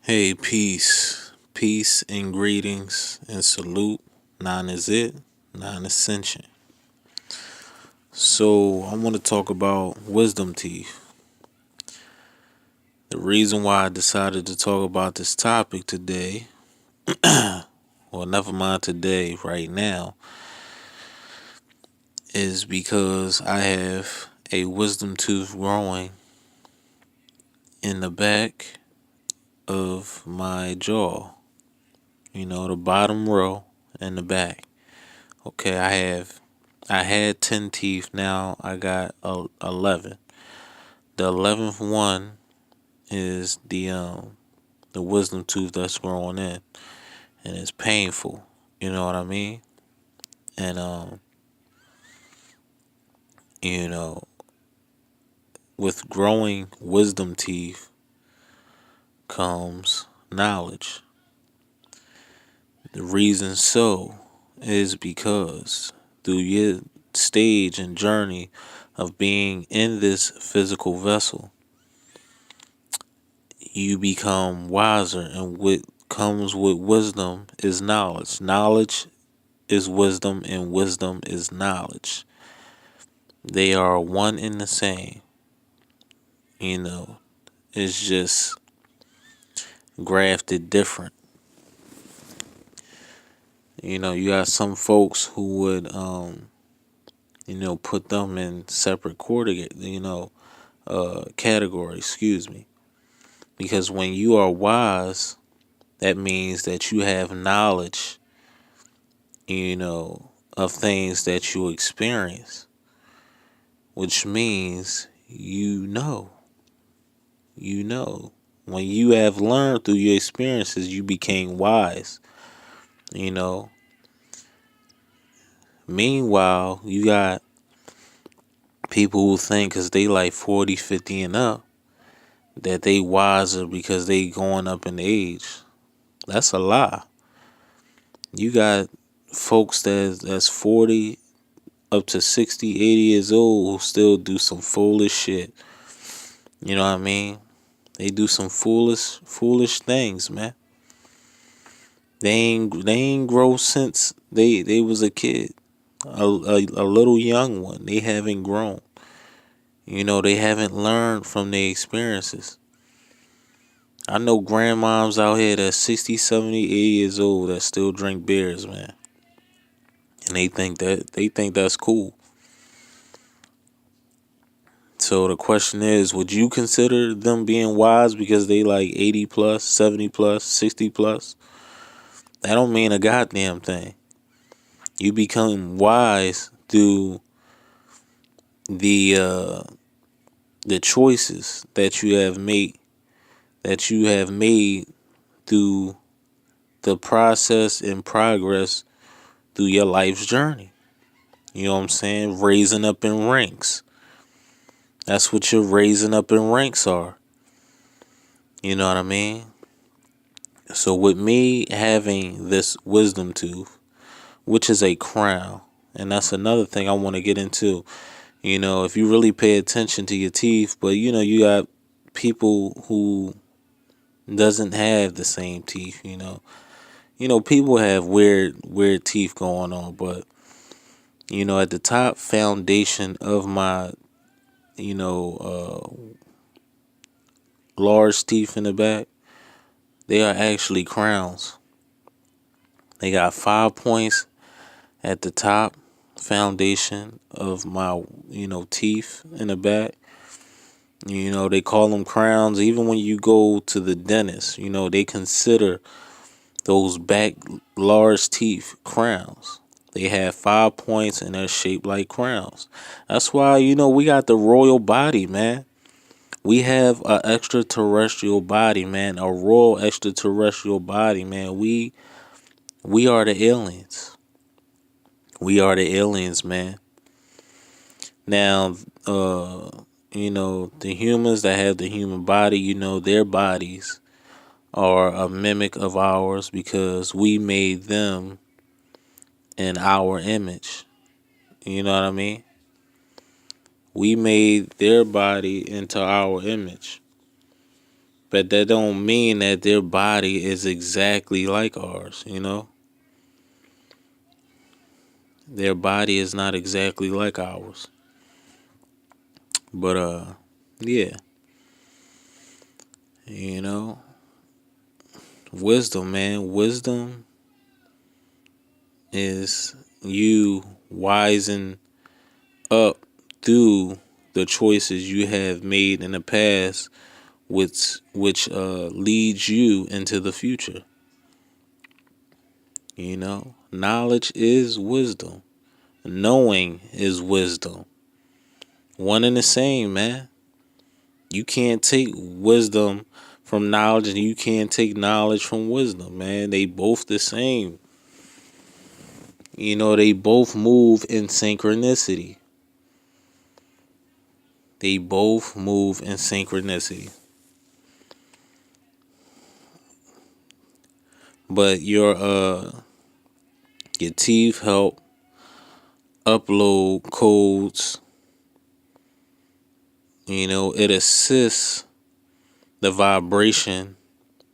Hey, peace. Peace and greetings and salute. Nine is it, nine ascension. So, I want to talk about wisdom teeth. The reason why I decided to talk about this topic today, well, never mind today, right now, is because I have a wisdom tooth growing in the back of my jaw. The bottom row and the back. Okay, I had 10 teeth. Now I got 11. The 11th one is the wisdom tooth that's growing in, and it's painful. You know what I mean? And you know, with growing wisdom teeth comes knowledge. The reason so is because through your stage and journey of being in this physical vessel, you become wiser, and what comes with wisdom is knowledge. Knowledge is wisdom, and wisdom is knowledge. They are one and the same. you know it's just grafted different. You got some folks who would put them in separate categories, excuse me, because when you are wise, that means that you have knowledge, of things that you experience, which means when you have learned through your experiences, you became wise. you know Meanwhile, you got people who think because they like 40, 50 and up that they wiser because they going up in age. That's a lie. You got folks that's 40 up to 60, 80 years old who still do some foolish shit. You know what I mean? They do some foolish things, man. They ain't grow since they was a kid, a little young one. They haven't grown. They haven't learned from their experiences. I know grandmoms out here that's 60, 70, 80 years old that still drink beers, man. And they think that's cool. So the question is, would you consider them being wise because they like 80 plus, 70 plus, 60 plus? That don't mean a goddamn thing. You become wise through the the choices that you have made through the process and progress through your life's journey. You know what I'm saying? Raising up in ranks. That's what your raising up in ranks are. You know what I mean? So with me having this wisdom tooth, which is a crown, and that's another thing I want to get into. If you really pay attention to your teeth, but you got people who doesn't have the same teeth. People have weird teeth going on, but at the top foundation of my you know large teeth in the back, they are actually crowns. They got 5 points at the top foundation of my teeth in the back. They call them crowns. Even when you go to the dentist, they consider those back large teeth crowns. They have 5 points and they're shaped like crowns. That's why we got the royal body, man. We have a extraterrestrial body, man. A royal extraterrestrial body, man. We are the aliens. We are the aliens, man. Now, the humans that have the human body, their bodies are a mimic of ours because we made them in our image. You know what I mean? We made their body into our image. But that don't mean that their body is exactly like ours, you know? Their body is not exactly like ours. But yeah, you know, wisdom, man. Wisdom is you wising up through the choices you have made in the past, which leads you into the future. You know, knowledge is wisdom. Knowing is wisdom. One and the same, man. You can't take wisdom from knowledge, and you can't take knowledge from wisdom, man. They both the same. You know, they both move in synchronicity. They both move in synchronicity. But your teeth help upload codes. You know, it assists the vibration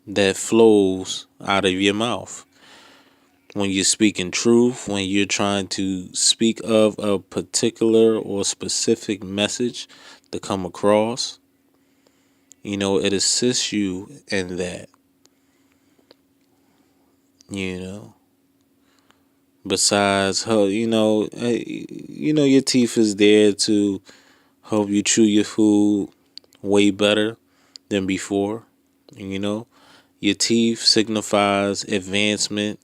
that flows out of your mouth. When you're speaking truth, when you're trying to speak of a particular or specific message to come across, you know, it assists you in that, you know. Besides, your teeth is there to help you chew your food way better than before. You know, your teeth signifies advancement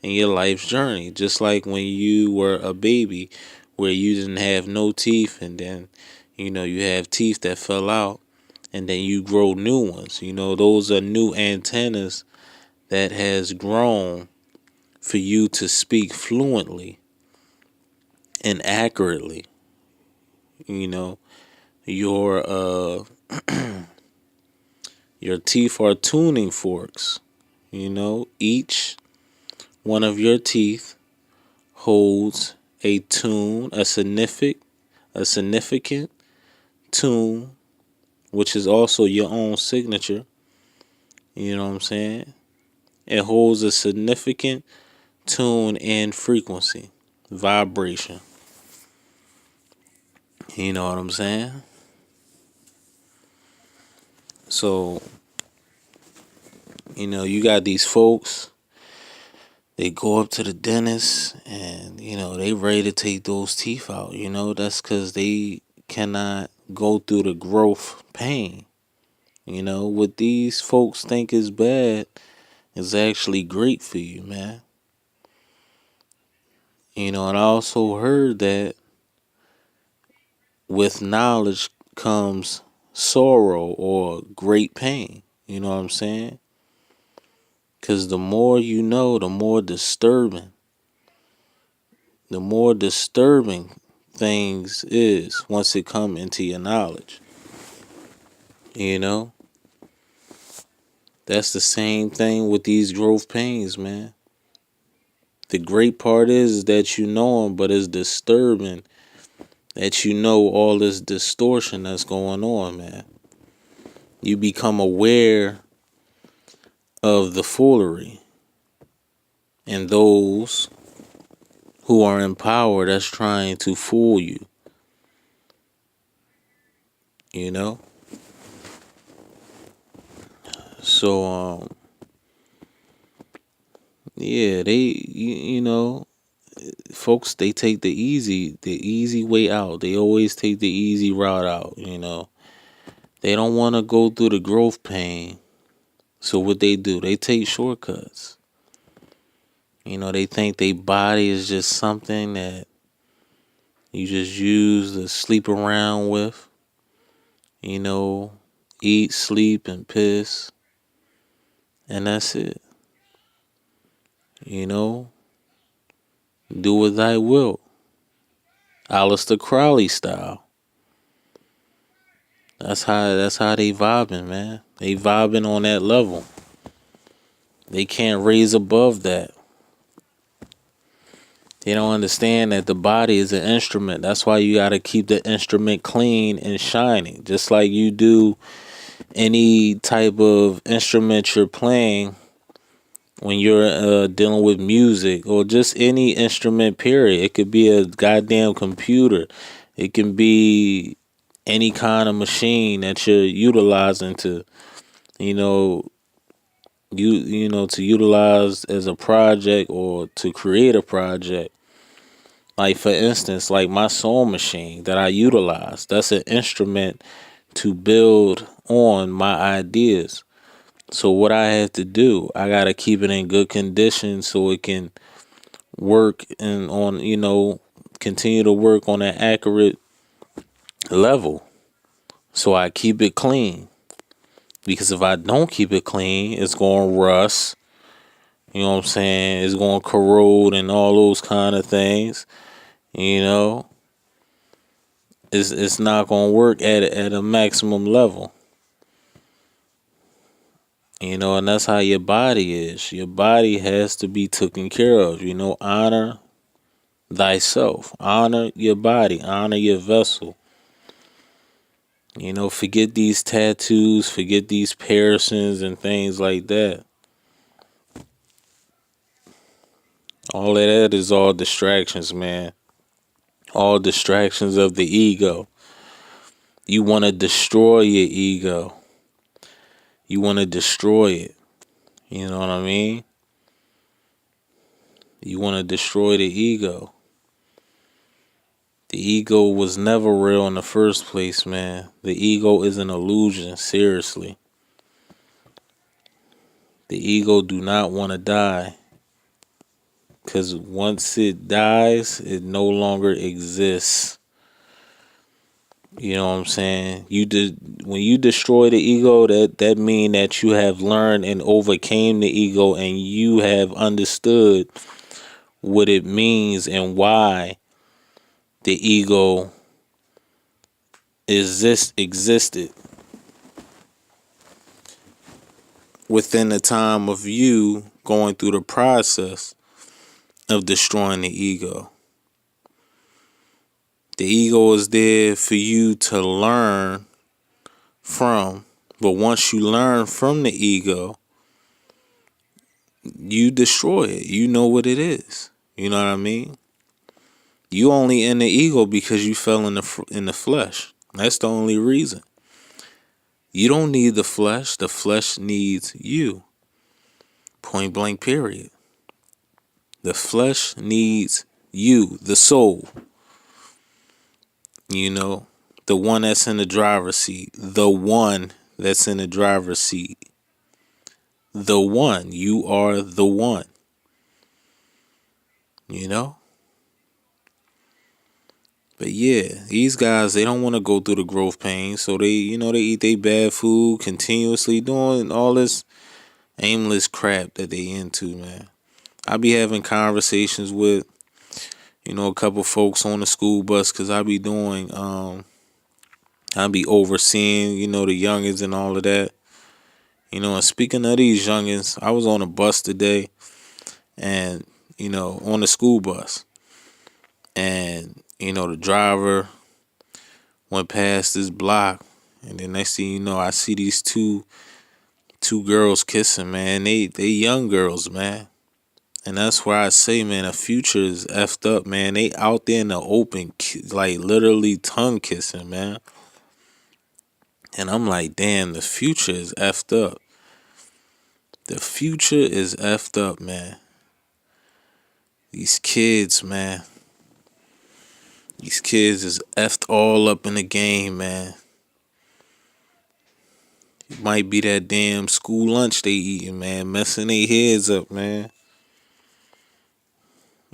in your life's journey. Just like when you were a baby where you didn't have no teeth, and then, you know, you have teeth that fell out, and then you grow new ones. You know, those are new antennas that has grown for you to speak fluently and accurately. You know, your your teeth are tuning forks. You know, each one of your teeth holds a tune, a significant tune, which is also your own signature. You know what I'm saying? It holds a significant tune and frequency, vibration. You know what I'm saying? So, you know, you got these folks, they go up to the dentist and, you know, they ready to take those teeth out. You know, that's because they cannot go through the growth pain. You know, what these folks think is bad is actually great for you, man. You know, and I also heard that with knowledge comes sorrow or great pain. You know what I'm saying? Because the more you know, the more disturbing things is once it come into your knowledge. You know? That's the same thing with these growth pains, man. The great part is that you know them, but it's disturbing that you know all this distortion that's going on, man. You become aware of the foolery and those who are in power that's trying to fool you, you know? So, yeah, you know, folks, they take the easy way out. They always take the easy route out, you know. They don't want to go through the growth pain. So what they do, they take shortcuts. You know, they think their body is just something that you just use to sleep around with. You know, eat, sleep, and piss. And that's it. You know, do what thy will. Aleister Crowley style. That's how they vibing, man. They vibing on that level. They can't raise above that. They don't understand that the body is an instrument. That's why you gotta keep the instrument clean and shining. Just like you do, any type of instrument you're playing, when you're dealing with music or just any instrument, period. It could be a goddamn computer. It can be any kind of machine that you're utilizing to, you know, to utilize as a project or to create a project. Like for instance, like my sewing machine that I utilize, that's an instrument to build on my ideas. So what I have to do, I gotta keep it in good condition so it can work and on, continue to work on an accurate level. So I keep it clean. Because if I don't keep it clean, it's gonna rust. You know what I'm saying? It's gonna corrode and all those kind of things. You know, it's not gonna work at a maximum level. And that's how your body is. Your body has to be taken care of. Honor thyself. Honor your body. Honor your vessel. Forget these tattoos, forget these piercings and things like that. All of that is all distractions, man. All distractions of the ego. You want to destroy your ego. You want to destroy it. You know what I mean? You want to destroy the ego. The ego was never real in the first place, man. The ego is an illusion, seriously. The ego do not want to die. Because once it dies, it no longer exists. You know what I'm saying? When you destroy the ego, that mean that you have learned and overcame the ego, and you have understood what it means and why the ego existed within the time of you going through the process of destroying the ego. The ego is there for you to learn from, but once you learn from the ego, you destroy it. You know what it is. You know what I mean? You only in the ego because you fell in the flesh. That's the only reason. You don't need the flesh. The flesh needs you. Point blank, period. The flesh needs you, the soul. The one that's in the driver's seat. The one that's in the driver's seat. The one. You are the one. But yeah, these guys, they don't want to go through the growth pain. So they eat their bad food, continuously doing all this aimless crap that they into, man. I be having conversations with, a couple folks on the school bus because I be doing, I be overseeing, the youngins and all of that. And speaking of these youngins, I was on a bus today and, on the school bus. And, the driver went past this block. And then next thing you know, I see these two girls kissing, man. They young girls, man. And that's why I say, man, the future is effed up, man. They out there in the open, like literally tongue kissing, man. And I'm like, damn, the future is effed up. The future is effed up, man. These kids, man. These kids is effed all up in the game, man. It might be that damn school lunch they eating, man, messing their heads up, man.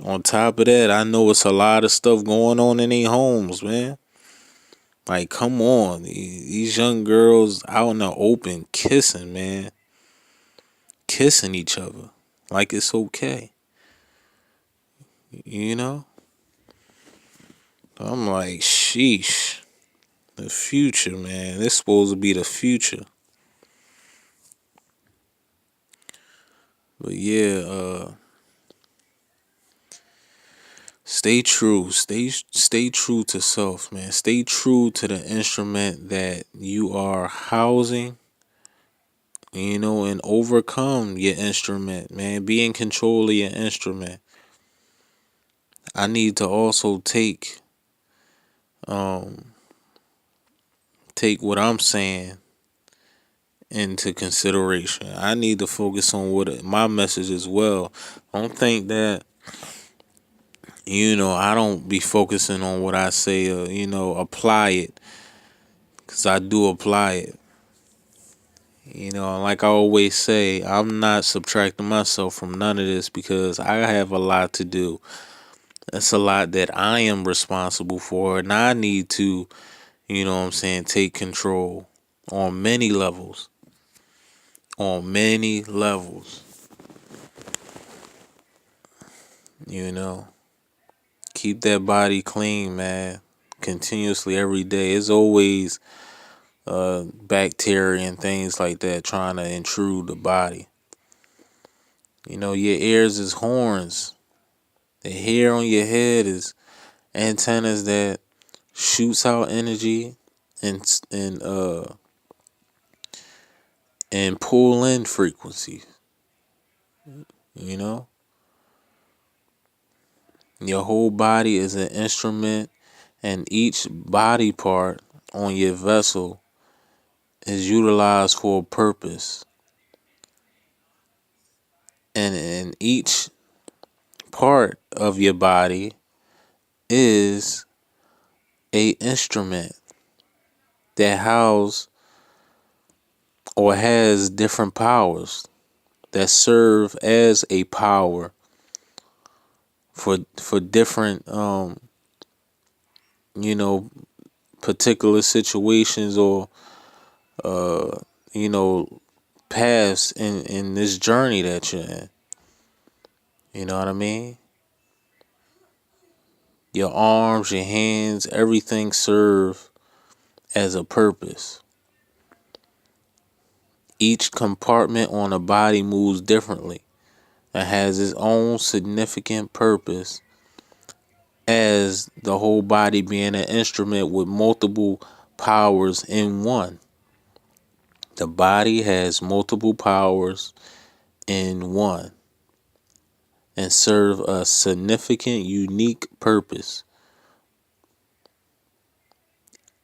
On top of that, I know it's a lot of stuff going on in their homes, man. Like, come on. These young girls out in the open kissing, man. Kissing each other. Like it's okay. You know? I'm like, sheesh. The future, man. This supposed to be the future. But yeah, it's Stay true. Stay true to self, man. Stay true to the instrument that you are housing, and overcome your instrument, man. Be in control of your instrument. I need to also um take what I'm saying into consideration. I need to focus on what my message as well. Don't think that I don't be focusing on what I say, apply it, because I do apply it. Like I always say, I'm not subtracting myself from none of this because I have a lot to do. It's a lot that I am responsible for, and I need to, take control on many levels. On many levels, you know. Keep that body clean, man. Continuously every day. It's always bacteria and things like that trying to intrude the body. Your ears is horns. The hair on your head is antennas that shoots out energy and and pull in frequencies. You know, your whole body is an instrument, and each body part on your vessel is utilized for a purpose. And each part of your body is a instrument that house or has different powers that serve as a power for different you know particular situations or uh you know paths in this journey that you're in. You know what I mean? Your arms, your hands, everything serve as a purpose. Each compartment on a body moves differently and has its own significant purpose, as the whole body being an instrument with multiple powers in one. The body has multiple powers in one and serve a significant, unique purpose.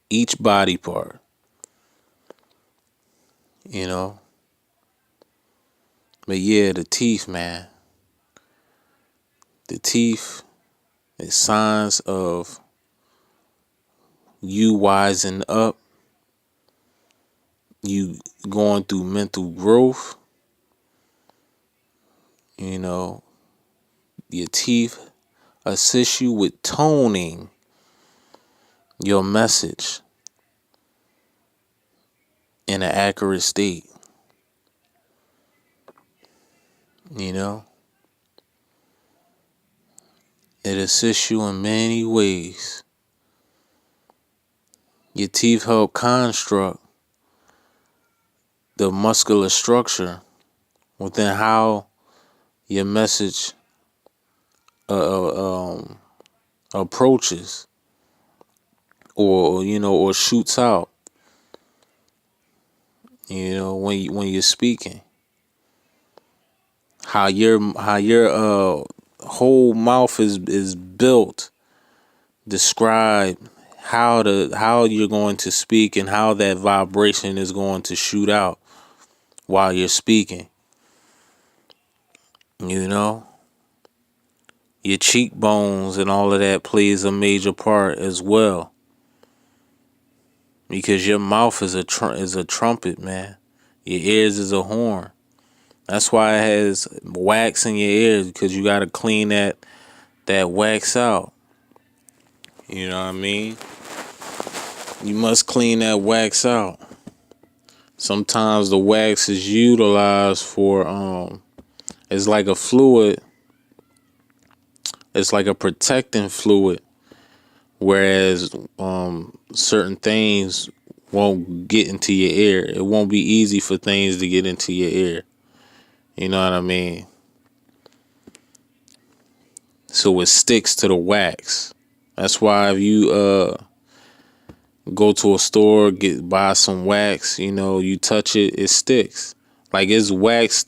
Each body part, you know. But yeah, the teeth, man. The teeth is signs of you wising up, you going through mental growth. You know, your teeth assist you with toning your message in an accurate state. You know, it assists you in many ways. Your teeth help construct the muscular structure within how your message approaches or shoots out. When you're speaking, how your whole mouth is built, describe how you're going to speak and how that vibration is going to shoot out while you're speaking. You know, your cheekbones and all of that plays a major part as well, because your mouth is a trumpet, man. Your ears is a horn. That's why it has wax in your ears, because you got to clean that wax out. You know what I mean? You must clean that wax out. Sometimes the wax is utilized for it's like a fluid. It's like a protecting fluid, whereas certain things won't get into your ear. It won't be easy for things to get into your ear. You know what I mean? so it sticks to the wax. That's why if you go to a store, buy some wax, you touch it, it sticks. Like it's wax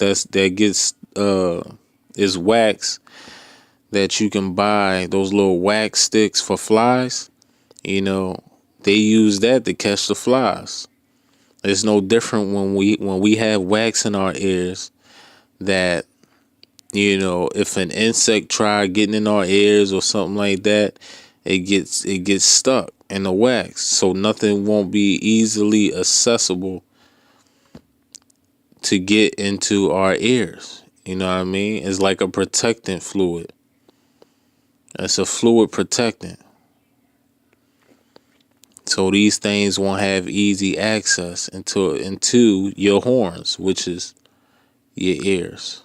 is wax that you can buy, those little wax sticks for flies. They use that to catch the flies. It's no different when we have wax in our ears that, if an insect try getting in our ears or something like that, it gets stuck in the wax. So nothing won't be easily accessible to get into our ears. You know what I mean? It's like a protectant fluid. It's a fluid protectant. So these things won't have easy access into your horns, which is your ears.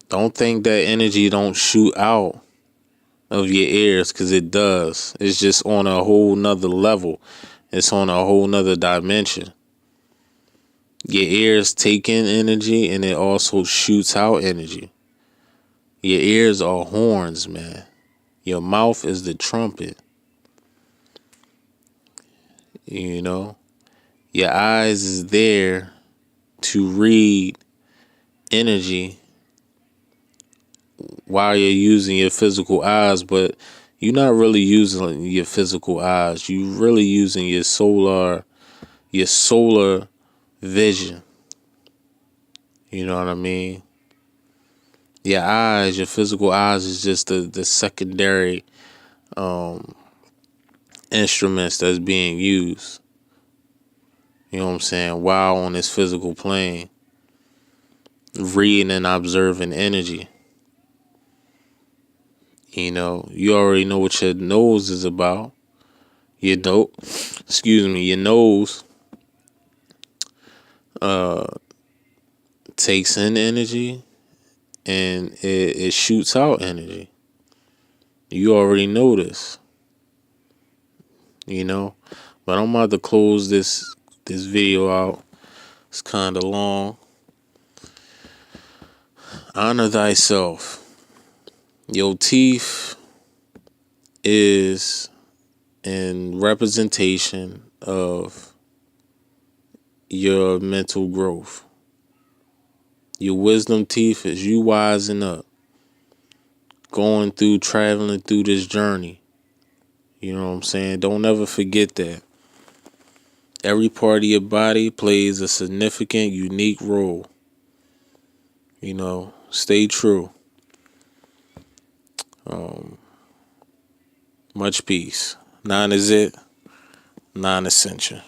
Don't think that energy don't shoot out of your ears, because it does. It's just on a whole nother level. It's on a whole nother dimension. Your ears take in energy and it also shoots out energy. Your ears are horns, man. Your mouth is the trumpet. Your eyes is there to read energy while you're using your physical eyes, but you're not really using your physical eyes. You're really using your solar vision. You know what I mean? Your eyes, your physical eyes is just the secondary instruments that's being used. You know what I'm saying? While on this physical plane, reading and observing energy. You already know what your nose is about. Your nose takes in energy and it shoots out energy. You already know this. But I'm about to close this video out. It's kind of long. Honor thyself. Your teeth is in representation of your mental growth. Your wisdom teeth is you wising up, traveling through this journey. You know what I'm saying? Don't ever forget that. Every part of your body plays a significant, unique role. Stay true. Much peace. 9 is it. 9 Ascension.